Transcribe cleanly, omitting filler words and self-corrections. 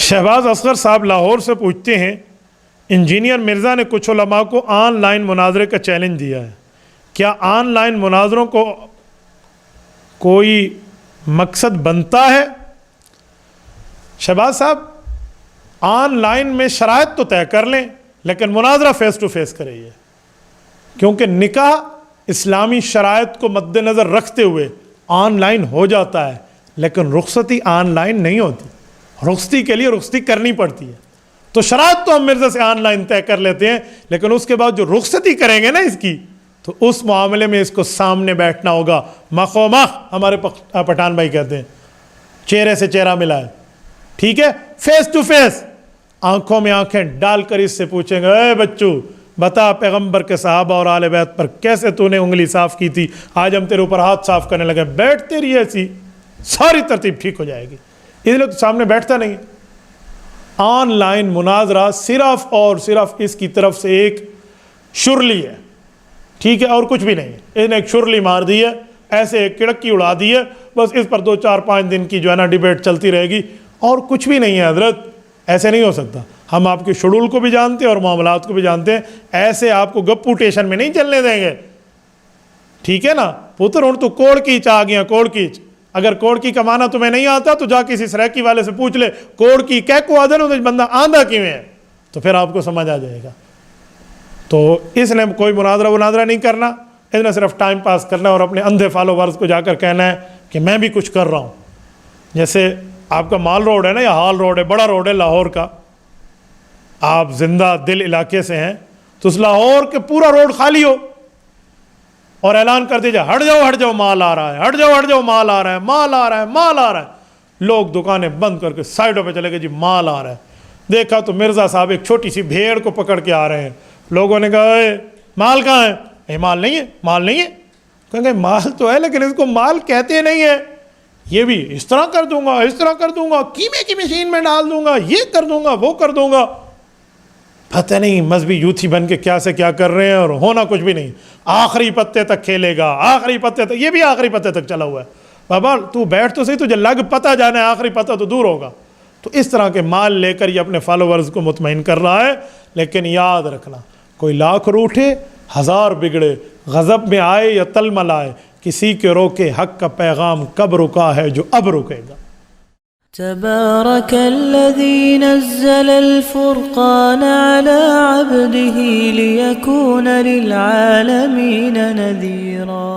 شہباز اصغر صاحب لاہور سے پوچھتے ہیں، انجینئر مرزا نے کچھ علماء کو آن لائن مناظرے کا چیلنج دیا ہے، کیا آن لائن مناظروں کو کوئی مقصد بنتا ہے؟ شہباز صاحب، آن لائن میں شرائط تو طے کر لیں، لیکن مناظرہ فیس ٹو فیس کریں، کیونکہ نکاح اسلامی شرائط کو مد نظر رکھتے ہوئے آن لائن ہو جاتا ہے، لیکن رخصتی آن لائن نہیں ہوتی، رخصتی کے لیے رخصتی کرنی پڑتی ہے۔ تو شرائط تو ہم مرزا سے آن لائن طے کر لیتے ہیں، لیکن اس کے بعد جو رخصتی کریں گے نا اس کی، تو اس معاملے میں اس کو سامنے بیٹھنا ہوگا، مخومخ، ہمارے پٹھان بھائی کہتے ہیں، چہرے سے چہرہ ملائے، ٹھیک ہے، فیس ٹو فیس، آنکھوں میں آنکھیں ڈال کر اس سے پوچھیں گے، اے بچو بتا پیغمبر کے صحابہ اور آل بیت پر کیسے تو نے انگلی صاف کی تھی، آج ہم تیرے اوپر ہاتھ صاف کرنے لگے، بیٹھتے رہی ایسی، ساری ترتیب ٹھیک ہو جائے گی۔ اس لیے تو سامنے بیٹھتا نہیں۔ آن لائن مناظرہ صرف اور صرف اس کی طرف سے ایک شرلی ہے، ٹھیک ہے، اور کچھ بھی نہیں ہے۔ اس نے ایک شرلی مار دی ہے، ایسے ایک کڑکی اڑا دی ہے، بس اس پر 2-4-5 دن کی جو ہے نا ڈیبیٹ چلتی رہے گی، اور کچھ بھی نہیں ہے۔ حضرت ایسے نہیں ہو سکتا، ہم آپ کے شیڈول کو بھی جانتے ہیں اور معاملات کو بھی جانتے ہیں، ایسے آپ کو گپو ٹیشن میں نہیں چلنے دیں گے، ٹھیک ہے نا۔ پتر ہوں تو کوڑ کیچ آ گیا، کوڑ کیچ، اگر کوڑ کی کمانا تمہیں نہیں آتا تو جا کسی سریکی والے سے پوچھ لے، کوڑ کی کہہ کو آدھے نا، بندہ آندھا کیوں ہے، تو پھر آپ کو سمجھ آ جائے گا۔ تو اس نے کوئی مناظرہ نہیں کرنا، اس نے صرف ٹائم پاس کرنا اور اپنے اندھے فالوورز کو جا کر کہنا ہے کہ میں بھی کچھ کر رہا ہوں۔ جیسے آپ کا مال روڈ ہے نا، یا ہال روڈ ہے، بڑا روڈ ہے لاہور کا، آپ زندہ دل علاقے سے ہیں، تو اس لاہور کے پورا روڈ خالی ہو اور اعلان کر دیجئے، ہٹ جاؤ مال آ رہا ہے، ہٹ جاؤ مال آ رہا ہے، مال آ رہا ہے، مال آ رہا ہے، لوگ دکانیں بند کر کے سائڈوں پہ چلے گئے، جی مال آ رہا ہے۔ دیکھا تو مرزا صاحب ایک چھوٹی سی بھیڑ کو پکڑ کے آ رہے ہیں، لوگوں نے کہا اے مال کہاں ہے؟ اے مال نہیں ہے، مال نہیں ہے۔ کہیں گے مال تو ہے لیکن اس کو مال کہتے نہیں ہیں، یہ بھی اس طرح کر دوں گا، اس طرح کر دوں گا، کیمے کی مشین میں ڈال دوں گا، یہ کر دوں گا، وہ کر دوں گا، پتہ نہیں مذہبی یوتھی بن کے کیا سے کیا کر رہے ہیں، اور ہونا کچھ بھی نہیں۔ آخری پتے تک کھیلے گا، آخری پتے تک، یہ بھی آخری پتے تک چلا ہوا ہے۔ بابا تو بیٹھ تو صحیح، تجھے لگ پتہ جانا ہے، آخری پتہ تو دور ہوگا۔ تو اس طرح کے مال لے کر یہ اپنے فالوورز کو مطمئن کر رہا ہے، لیکن یاد رکھنا، کوئی لاکھ روٹھے 1000 بگڑے، غضب میں آئے یا تلمل آئے، کسی کے روکے حق کا پیغام کب رکا ہے جو اب رکے گا۔ تبارك الذي نزل الفرقان على عبده ليكون للعالمين نذيرا